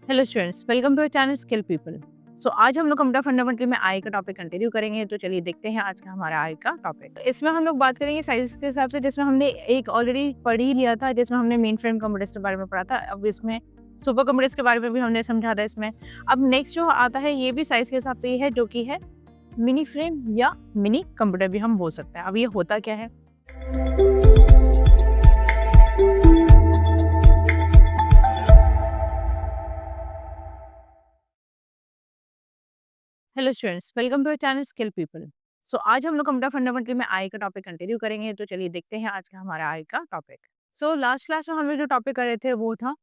Hello students, welcome to channel skill people. So आज हम लोग कंप्यूटर फंडामेंटल में आई का टॉपिक कंटिन्यू करेंगे। तो चलिए देखते हैं आज का हमारा आई का टॉपिक। इसमें हम लोग बात करेंगे साइज के हिसाब से, जिसमें हमने एक ऑलरेडी पढ़ ही लिया था, जिसमें हमने मेन फ्रेम कंप्यूटर्स के बारे में पढ़ा था। अब इसमें सुपर कंप्यूटर्स के बारे में भी हमने समझा था इसमें। अब नेक्स्ट जो आता है ये भी साइज के हिसाब से ही है, जो कि है मिनी फ्रेम या मिनी कंप्यूटर भी हम बोल सकते हैं। अब ये होता क्या है? Hello students, welcome to channel skill people. So आज हम लोग कंप्यूटर फंडामेंटल में आई का टॉपिक कंटिन्यू करेंगे। तो चलिए देखते हैं आज का हमारा आई का टॉपिक। सो लास्ट क्लास में हम लोग जो टॉपिक कर रहे थे वो था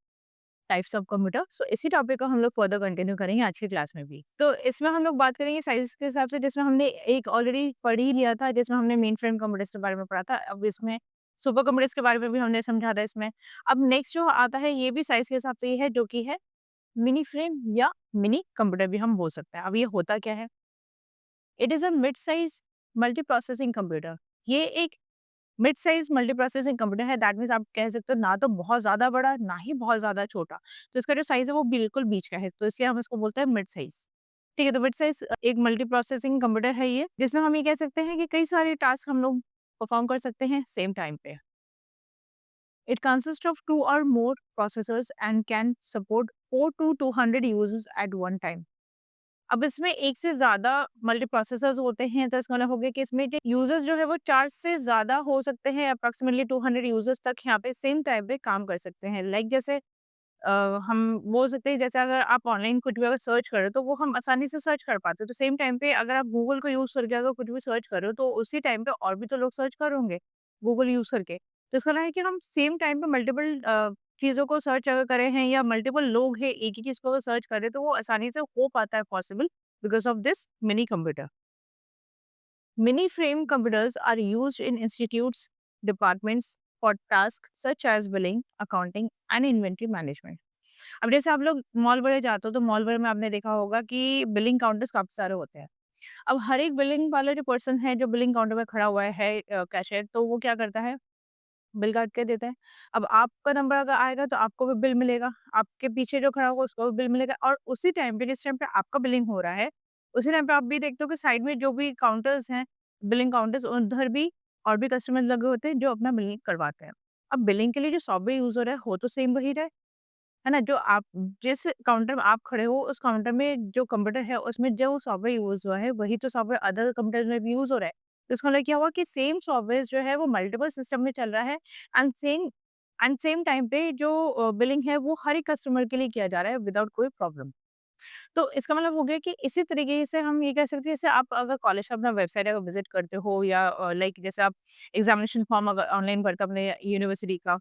टाइप्स ऑफ कंप्यूटर। सो इसी टॉपिक को हम लोग फर्दर कंटिन्यू करेंगे आज की क्लास में भी। तो इसमें हम लोग बात करेंगे साइज के हिसाब से, जिसमें हमने एक ऑलरेडी पढ़ ही लिया था, जिसमें हमने मेन फ्रेम कंप्यूटर्स के बारे में पढ़ा था। अब इसमें सुपर कंप्यूटर्स के बारे में भी हमने समझा था इसमें। अब नेक्स्ट जो आता है ये भी साइज के हिसाब से ही है, जो कि है मिनी फ्रेम या मिनी कंप्यूटर भी हम बोल सकते हैं। अब ये होता क्या है? It is a mid size multi processing computer. ये एक mid size multi processing computer है। दैट मीन्स आप कह सकते हो ना तो बहुत ज़्यादा बड़ा, ना ही बहुत ज़्यादा छोटा। तो इसका जो साइज़ है वो बिल्कुल बीच का है, तो इसलिए हम इसको बोलते हैं मिड साइज। ठीक है, तो मिड साइज एक मल्टी प्रोसेसिंग कंप्यूटर है ये, जिसमें हम ये कह सकते हैं कि कई सारे टास्क हम लोग परफॉर्म कर सकते हैं सेम टाइम पे। It consist of 2 or more processors and can support 4 to 200 users at one time. अब इसमें एक से ज़्यादा मल्टीप्रोसेसर्स होते हैं, तो इसका मतलब हो गया कि इसमें जो यूज़र्स जो है वो 4 से ज़्यादा हो सकते हैं। अप्रॉक्सिमेटली 200 यूज़र्स तक यहाँ पे सेम टाइम पे काम कर सकते हैं। लाइक जैसे अ, हम बोल सकते हैं, जैसे अगर आप ऑनलाइन कुछ भी अगर सर्च कर रहे हो तो वो हम आसानी से सर्च कर पाते हो। तो सेम टाइम पे अगर आप गूगल को यूज़ करके अगर कुछ भी सर्च कर रहे हो तो उसी टाइम पे और भी तो लोग सर्च कर होंगे गूगल यूज़ करके। तो इसका मतलब है कि हम सेम टाइम पे मल्टीपल चीज़ों को सर्च अगर करे हैं या मल्टीपल लोग हैं एक ही चीज़ को सर्च कर रहे हैं, तो वो आसानी से हो पाता है possible because of this mini computer. Mini frame computers are used in institutes, departments for tasks such as billing, accounting and inventory management. अब जैसे आप लोग मॉल वगैरह जाते हो तो मॉल वगैरह में आपने देखा होगा कि बिलिंग काउंटर्स काफ़ी सारे होते हैं। अब हर एक बिलिंग वाला जो पर्सन है, जो बिलिंग काउंटर पे खड़ा हुआ है कैशियर, तो वो क्या करता है, बिल काट के देता है। अब आपका नंबर अगर आएगा तो आपको भी बिल मिलेगा, आपके पीछे जो खड़ा होगा उसको भी बिल मिलेगा, और उसी टाइम पे जिस टाइम पे आपका बिलिंग हो रहा है, उसी टाइम पे आप भी देखते हो कि साइड में जो भी काउंटर्स हैं, बिलिंग काउंटर्स, उधर भी और भी कस्टमर लगे होते हैं जो अपना बिलिंग करवाते हैं। अब बिलिंग के लिए जो सॉफ्टवेयर यूज़ हो रहा है, हो तो सेम वही रहा है ना? जो आप जिस काउंटर में आप खड़े हो, उस काउंटर में जो कंप्यूटर है, उसमें जो सॉफ्टवेयर यूज़ हुआ है, वही तो सॉफ्टवेयर अदर कंप्यूटर में भी यूज़ हो रहा है। तो इसका मतलब क्या हुआ कि सेम सॉफ्टवेयर जो है वो मल्टीपल सिस्टम में चल रहा है, एंड सेम टाइम पे जो बिलिंग है वो हर एक कस्टमर के लिए किया जा रहा है विदाउट कोई प्रॉब्लम। तो इसका मतलब हो गया कि इसी तरीके से हम ये कह सकते हैं, जैसे आप अगर कॉलेज का अपना वेबसाइट अगर विजिट करते हो या लाइक जैसे आप एग्जामिनेशन फॉर्म अगर ऑनलाइन भरते हो अपने यूनिवर्सिटी का,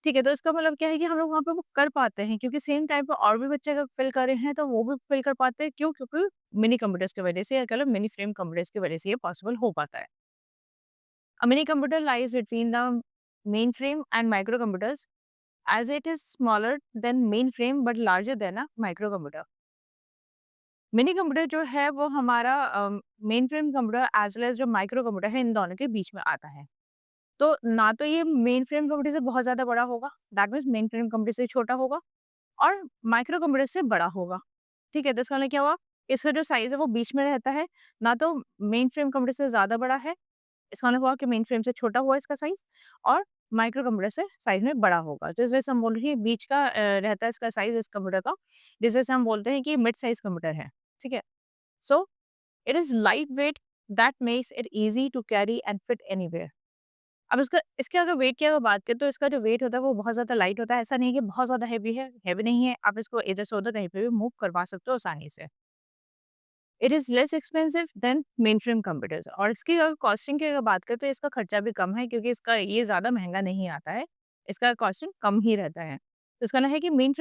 ठीक है, तो इसका मतलब क्या है कि हम लोग वहाँ पे वो कर पाते हैं, क्योंकि सेम टाइम पे और भी बच्चे अगर फिल कर रहे हैं तो वो भी फिल कर पाते हैं। क्यों? क्योंकि मिनी कंप्यूटर्स की वजह से, या कह लो मिनी फ्रेम कंप्यूटर्स की वजह से ये पॉसिबल हो पाता है। A mini computer lies between the mainframe and microcomputers, as it is smaller than mainframe but larger than a microcomputer. Mini computer जो है वो हमारा mainframe computer as well as जो माइक्रो कंप्यूटर है, इन दोनों के बीच में आता है। तो ना तो ये मेन फ्रेम कंप्यूटर से बहुत ज़्यादा बड़ा होगा, that means main frame computer से छोटा होगा, और माइक्रो कंप्यूटर से बड़ा होगा। ठीक है, तो इसका मतलब क्या हुआ, इसका जो साइज़ है वो बीच में रहता है, ना तो मेन फ्रेम कंप्यूटर से ज़्यादा बड़ा है, इसका मतलब हुआ कि मेन फ्रेम से छोटा हुआ इसका साइज़, और माइक्रो कंप्यूटर से साइज़ में बड़ा होगा। तो इस वजह से हम बोल रहे हैं बीच का रहता है इसका साइज़ इस कंप्यूटर का, जिस वजह से हम बोलते हैं कि मिड साइज़ कंप्यूटर है। ठीक है? So it is lightweight that makes it easy to carry and fit anywhere. अब इसका इसके अगर वेट की अगर बात करें तो इसका जो वेट होता है वो बहुत ज़्यादा लाइट होता है। ऐसा नहीं है कि बहुत ज़्यादा हेवी है, हेवी नहीं है। आप इसको इधर से उधर कहीं पे भी मूव करवा सकते हो आसानी से। It is less expensive than mainframe computers, और इसकी अगर कॉस्टिंग की अगर बात करें तो इसका खर्चा भी कम है, क्योंकि इसका ये ज़्यादा महँगा नहीं आता है। इसका कॉस्टिंग कम ही रहता है। तो इसका मतलब है कि मेन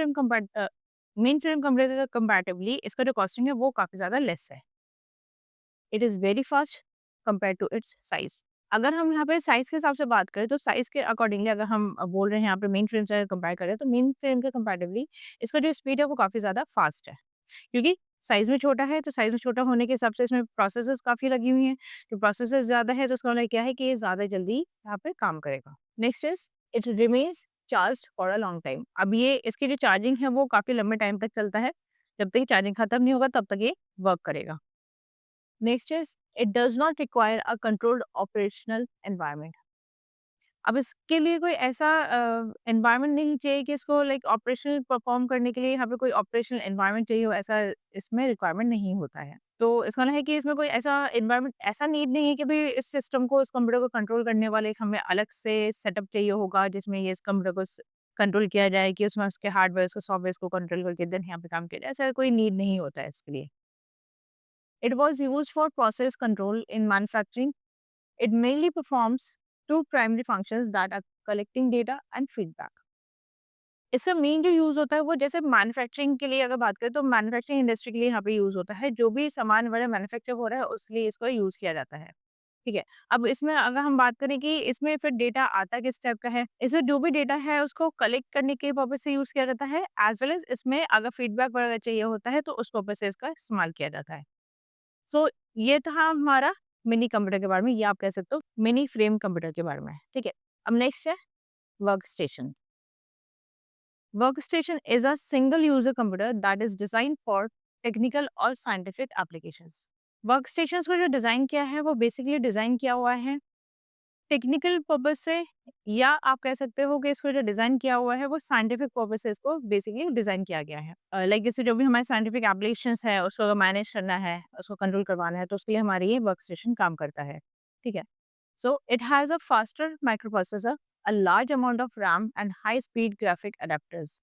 फ्रेम कंप्यूटर कंपैरेटिवली इसका जो कॉस्टिंग है वो काफ़ी ज़्यादा लेस है। It is very fast compared to its size. अगर हम यहाँ पे साइज़ के हिसाब से बात करें तो साइज़ के अकॉर्डिंगली अगर हम बोल रहे हैं यहाँ पे मेन फ्रेम से अगर कंपेयर करें तो मेन फ्रेम के कंपैरेटिवली इसका जो स्पीड है वो काफ़ी ज़्यादा फास्ट है। क्योंकि साइज़ में छोटा है, तो साइज़ में छोटा होने के हिसाब से इसमें प्रोसेसर्स काफ़ी लगी हुई हैं। तो प्रोसेसर्स ज़्यादा है तो उसका मतलब क्या है कि ये ज़्यादा जल्दी यहाँ पे काम करेगा। Next is it remains charged for a long time. अब ये इसकी जो चार्जिंग है वो काफ़ी लंबे टाइम तक चलता है। जब तक ये चार्जिंग खत्म नहीं होगा तब तक ये वर्क करेगा। Next is it does not require a controlled operational environment. अब इसके लिए कोई ऐसा एनवायरनमेंट नहीं चाहिए कि इसको लाइक ऑपरेशनल परफॉर्म करने के लिए यहाँ पे कोई ऑपरेशनल एनवायरनमेंट चाहिए हो, ऐसा इसमें रिक्वायरमेंट नहीं होता है। तो इसका मतलब है कि इसमें कोई ऐसा एनवायरनमेंट ऐसा नीड नहीं है कि भई इस सिस्टम को, इस कंप्यूटर को कंट्रोल करने वाले एक हमें अलग से सेटअप चाहिए होगा जिसमें ये इस कंप्यूटर को कंट्रोल किया जाए कि उसमें उसके हार्डवेयर को, सॉफ्टवेयर को कंट्रोल करके देन यहाँ पे काम किया जाए, ऐसा कोई नीड नहीं होता है इसके लिए। It was used for process control in manufacturing. It mainly performs two primary functions that are collecting data and feedback. इसका मेन जो यूज़ होता है वो जैसे मैन्युफैक्चरिंग के लिए अगर बात करें तो मैन्युफैक्चरिंग इंडस्ट्री के लिए यहाँ पे यूज़ होता है। जो भी सामान वगैरह मैन्युफैक्चर हो रहा है उसके लिए इसको यूज़ किया जाता है। ठीक है? अब इसमें अगर हम बात करें कि इसमें फिर डेटा आता किस टाइप का है? इसमें जो भी डेटा है उसको कलेक्ट करने के पर्पज़ से यूज़ किया जाता है एज़ वेल एज़ इसमें अगर फीडबैक वगैरह चाहिए होता है तो उस पर्पज़ से इसका इस्तेमाल किया जाता है। सो ये था हमारा मिनी कंप्यूटर के बारे में, या आप कह सकते हो मिनी फ्रेम कंप्यूटर के बारे में, ठीक है। अब नेक्स्ट है work station. Work station is a single user computer that is design for technical और साइंटिफिक एप्लीकेशंस। वर्क स्टेशन को जो डिजाइन किया है वो बेसिकली डिजाइन किया हुआ है टेक्निकल पर्पज से, या आप कह सकते हो कि इसको जो डिज़ाइन किया हुआ है वो साइंटिफिक पर्पज से इसको बेसिकली डिज़ाइन किया गया है। लाइक जैसे जो भी हमारे साइंटिफिक एप्लीकेशंस है उसको अगर मैनेज करना है, उसको कंट्रोल करवाना है तो उसके लिए हमारी ये वर्क स्टेशन काम करता है। ठीक है? So it has a faster microprocessor, a large amount of RAM and high speed graphic adapters.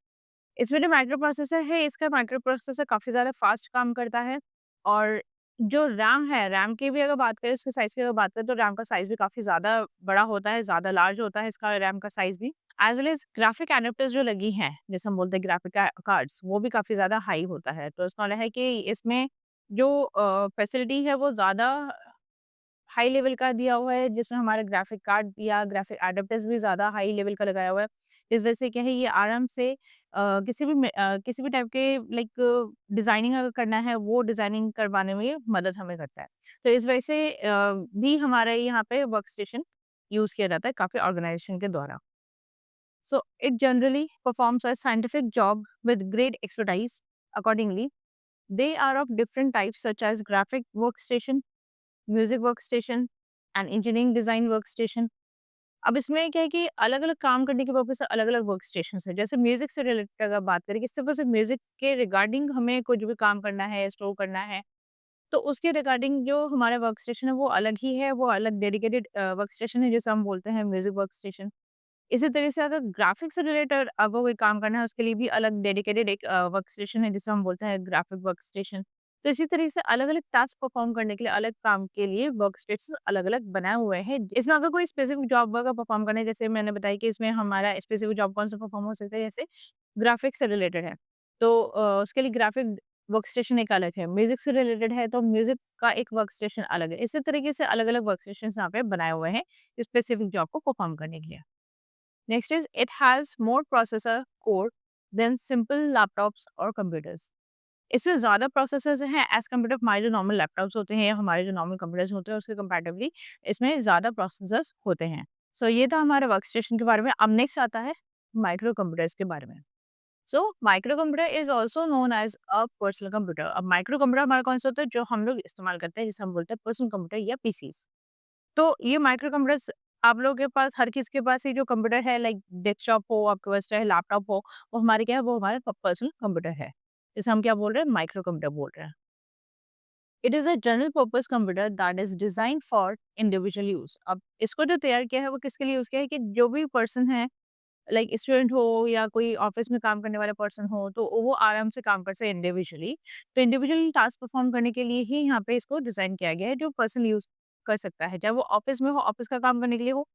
इसमें जो माइक्रो प्रोसेसर है, इसका माइक्रो प्रोसेसर काफ़ी ज़्यादा फ़ास्ट काम करता है। और जो रैम है, रैम की भी अगर बात करें, उसके साइज़ की अगर बात करें, तो रैम का साइज़ भी काफ़ी ज़्यादा बड़ा होता है, ज़्यादा लार्ज होता है इसका रैम का साइज़ भी। As well as graphic adapters जो लगी हैं, जैसे हम बोलते हैं ग्राफिक कार्ड्स, वो भी काफ़ी ज़्यादा हाई होता है। तो इसका मतलब है कि इसमें जो फैसिलिटी है, वो ज़्यादा हाई लेवल का दिया हुआ है, जिसमें हमारे ग्राफिक कार्ड या ग्राफिक एडेप्टर्स भी ज़्यादा हाई लेवल का लगाया हुआ है। इस वजह से क्या है, ये आराम से किसी भी टाइप के लाइक डिज़ाइनिंग अगर करना है, वो डिज़ाइनिंग करवाने में ये मदद हमें करता है। तो इस वजह से भी हमारे यहाँ पे वर्क स्टेशन यूज़ किया जाता है काफ़ी ऑर्गनाइज़ेशन के द्वारा। So it generally performs a scientific job with great expertise. Accordingly, they are of different types such as graphic workstation, music work station and engineering design work station. अब इसमें क्या है कि अलग-अलग काम करने के पर्पज़ से अलग-अलग वर्क स्टेशंस हैं। जैसे म्यूजिक से रिलेटेड अगर बात करें कि सिर्फ़ और सिर्फ म्यूजिक के रिगार्डिंग हमें कुछ भी काम करना है, स्टोर करना है, तो उसके रिगार्डिंग जो हमारा वर्क स्टेशन है वो अलग ही है, वो अलग डेडिकेटेड वर्क स्टेशन है जिसे हम बोलते हैं म्यूजिक वर्क स्टेशन। इसी तरह से अगर ग्राफ़िक्स से रिलेटेड अगर कोई काम करना है उसके लिए भी अलग डेडिकेटेड एक वर्क स्टेशन है जिसे हम बोलते हैं ग्राफ़िक वर्क स्टेशन। तो इसी तरीके से अलग-अलग टास्क परफ़ॉर्म करने के लिए अलग काम के लिए वर्क स्टेशन अलग-अलग बनाए हुए हैं। इसमें अगर कोई स्पेसिफ़िक जॉब अगर परफ़ॉर्म करना है, जैसे मैंने बताया कि इसमें हमारा स्पेसिफ़िक जॉब कौन-सा परफ़ॉर्म हो सकता है, जैसे ग्राफ़िक्स से रिलेटेड है। तो उसके लिए ग्राफ़िक वर्क स्टेशन एक अलग है। म्यूज़िक से रिलेटेड है तो म्यूज़िक का एक वर्क स्टेशन अलग है। इसी तरीके से अलग-अलग वर्क स्टेशंस यहाँ पे बनाए हुए हैं स्पेसिफ़िक जॉब को परफ़ॉर्म करने के लिए। Next is it has more processor core than simple laptops और computers. इसमें ज़्यादा प्रोसेसर्स हैं एज़ कम्पेयर टू हमारे जो नॉर्मल लैपटॉप्स होते हैं या हमारे जो नॉर्मल कंप्यूटर्स होते हैं उसके कंपैरेटिवली इसमें ज़्यादा प्रोसेसर्स होते हैं। सो ये था हमारे वर्क स्टेशन के बारे में। अब नेक्स्ट आता है माइक्रो कंप्यूटर्स के बारे में। So micro computer is also known as a personal computer. अब माइक्रो कंप्यूटर हमारा कौन सा होता है जो हम लोग इस्तेमाल करते हैं, जिसे हम बोलते हैं पर्सनल कंप्यूटर या पीसीज़। तो ये माइक्रो कंप्यूटर्स आप लोगों के पास, हर किसी के पास ये जो कंप्यूटर है लाइक डेस्कटॉप हो, आपके पास चाहे लैपटॉप हो, वो हमारे क्या है, वो हमारा पर्सनल कंप्यूटर है। जिसे हम क्या बोल रहे हैं, माइक्रो कंप्यूटर बोल रहे हैं। It is a general purpose computer that is designed for individual use. अब इसको जो तैयार किया है वो किसके लिए यूज़ किया है कि जो भी पर्सन है लाइक स्टूडेंट हो या कोई ऑफिस में काम करने वाला पर्सन हो तो वो आराम से काम कर सके इंडिविजुअली। तो इंडिविजुअल टास्क परफॉर्म करने के लिए ही यहाँ पे इसको डिज़ाइन किया गया है, जो पर्सन यूज़ कर सकता है। चाहे वो ऑफिस में हो, ऑफिस का काम करने के लिए हो,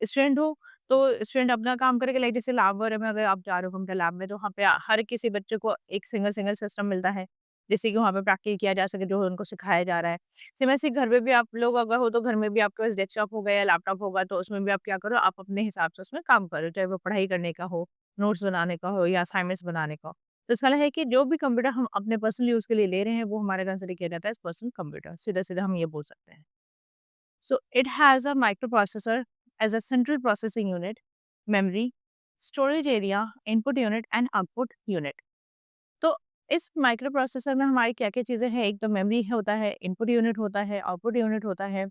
स्टूडेंट हो तो स्टूडेंट अपना काम करेगा। लाइक जैसे लैब वगैरह में अगर आप जा रहे हो कंप्यूटर लैब में, तो वहाँ पे हर किसी बच्चे को एक सिंगल सिस्टम मिलता है, जिससे कि वहाँ पे प्रैक्टिस किया जा सके जो उनको सिखाया जा रहा है। सेम ऐसे ही घर में भी आप लोग अगर हो तो घर में भी आपके पास डेस्कटॉप होगा या लैपटॉप होगा, तो उसमें भी आप क्या करो, आप अपने हिसाब से उसमें काम करो, चाहे वो पढ़ाई करने का हो, नोट्स बनाने का हो या असाइनमेंट्स बनाने का हो। तो इसका मतलब है कि जो भी कंप्यूटर हम अपने पर्सनल यूज़ के लिए ले रहे हैं वो हमारा कंसिडर किया जाता है एज़ पर्सनल कंप्यूटर। सीधा-सीधा हम ये बोल सकते हैं। So it has a microprocessor as a central processing unit, memory, storage area, input unit and output unit. तो इस माइक्रो प्रोसेसर में हमारी क्या-क्या चीज़ें हैं, एक तो मेमोरी होता है, इनपुट यूनिट होता है, आउटपुट यूनिट होता है,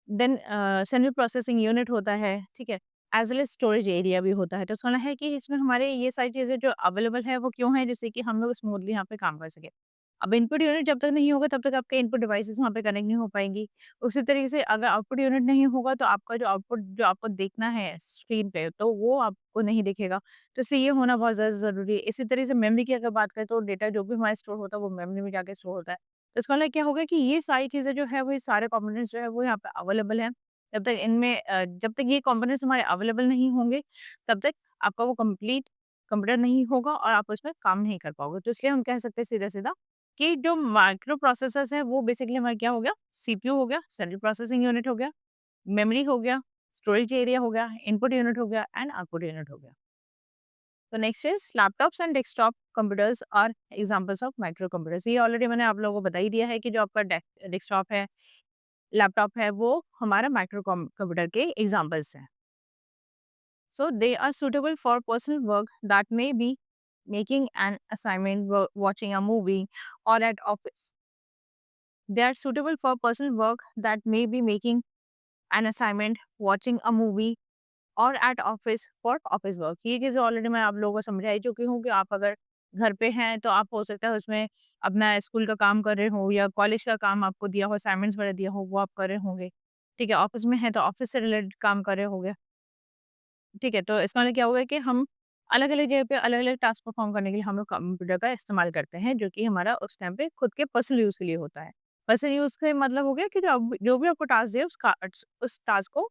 देन सेंट्रल प्रोसेसिंग यूनिट होता है, ठीक है? As well as storage area भी होता है। तो इसका मतलब है कि इसमें हमारे ये सारी चीज़ें जो अवेलेबल है वो क्यों है? जिससे कि हम लोग स्मूथली यहाँ पे काम कर सकें। अब इनपुट यूनिट जब तक नहीं होगा तब तक आपके इनपुट डिवाइसेज़ वहाँ पे कनेक्ट नहीं हो पाएँगी। उसी तरीके से अगर आउटपुट यूनिट नहीं होगा तो आपका जो आउटपुट जो आपको देखना है स्क्रीन पे तो वो आपको नहीं दिखेगा। तो इसलिए ये होना बहुत ज़्यादा ज़रूरी है। इसी तरह से मेमोरी की अगर बात करें तो डेटा जो भी हमारा स्टोर होता है वो मेमोरी में जाके स्टोर होता है। तो इसका मतलब क्या होगा कि ये सारी चीज़ें जो है वो ये सारे कंपोनेंट्स जो है वो यहाँ पे अवेलेबल हैं। जब तक ये कंपोनेंट्स हमारे अवेलेबल नहीं होंगे तब तक आपका वो कंप्लीट कंप्यूटर नहीं होगा और आप उसमें काम नहीं कर पाओगे। तो इसलिए हम कह सकते हैं सीधा-सीधा कि जो माइक्रो प्रोसेसर्स हैं वो बेसिकली हमारा क्या हो गया, सीपीयू हो गया, सेंट्रल प्रोसेसिंग यूनिट हो गया, मेमोरी हो गया, स्टोरेज एरिया हो गया, इनपुट यूनिट हो गया एंड आउटपुट यूनिट हो गया। तो next is laptops and desktop computers are examples of microcomputers. ये ऑलरेडी मैंने आप लोगों को बता ही दिया है कि जो आपका डेस्कटॉप है, लैपटॉप है, वो हमारा माइक्रो कंप्यूटर के एग्जांपल्स हैं। So they are suitable for personal work that may be making an assignment, watching a movie, or at office. They are suitable for personal work that may be making an assignment, watching a movie, और at office for office work. ये चीज़ें already मैं आप लोगों को समझाई चुकी हूँ कि आप अगर घर पे हैं तो आप हो सकता है उसमें अपना स्कूल का काम कर रहे हो या कॉलेज का काम आपको दिया हो, असाइनमेंट्स वगैरह दिया हो वो आप कर रहे होंगे। ठीक है, ऑफिस में है तो ऑफिस से रिलेटेड काम कर रहे होंगे। ठीक है, तो इसका मतलब क्या होगा कि हम अलग-अलग जगह पे अलग-अलग टास्क परफ़ॉर्म करने के लिए हम लोग कंप्यूटर का इस्तेमाल करते हैं, जो कि हमारा उस टाइम पे खुद के पर्सनल यूज़ के लिए होता है। पर्सनल यूज़ का मतलब हो गया कि जो भी आपको टास्क दिया उस टास्क को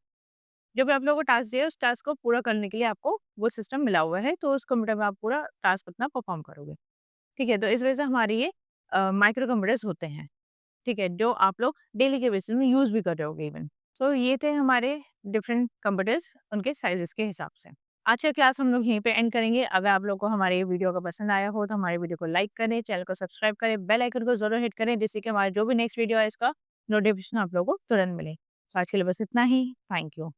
जो भी आप लोगों को टास्क दिया है, उस टास्क को पूरा करने के लिए आपको वो सिस्टम मिला हुआ है, तो उस कंप्यूटर में आप पूरा टास्क अपना परफ़ॉर्म करोगे। ठीक है, तो इस वजह से हमारे ये माइक्रो कंप्यूटर्स होते हैं। ठीक है, जो आप लोग डेली के बेसिस में यूज़ भी कर रहे होगे इवन। सो ये थे हमारे डिफरेंट कंप्यूटर्स उनके साइज़ेज़ के हिसाब से। आज का क्लास हम लोग यहीं पे एंड करेंगे। अगर आप लोग को हमारे ये वीडियो अगर पसंद आया हो तो हमारे वीडियो को लाइक करें, चैनल को सब्सक्राइब करें, बेल आइकन को ज़रूर हिट करें जिससे कि हमारा जो भी नेक्स्ट वीडियो है इसका नोटिफ़िकेशन आप लोगों को तुरंत मिले। तो आज के लिए बस इतना ही। Thank you.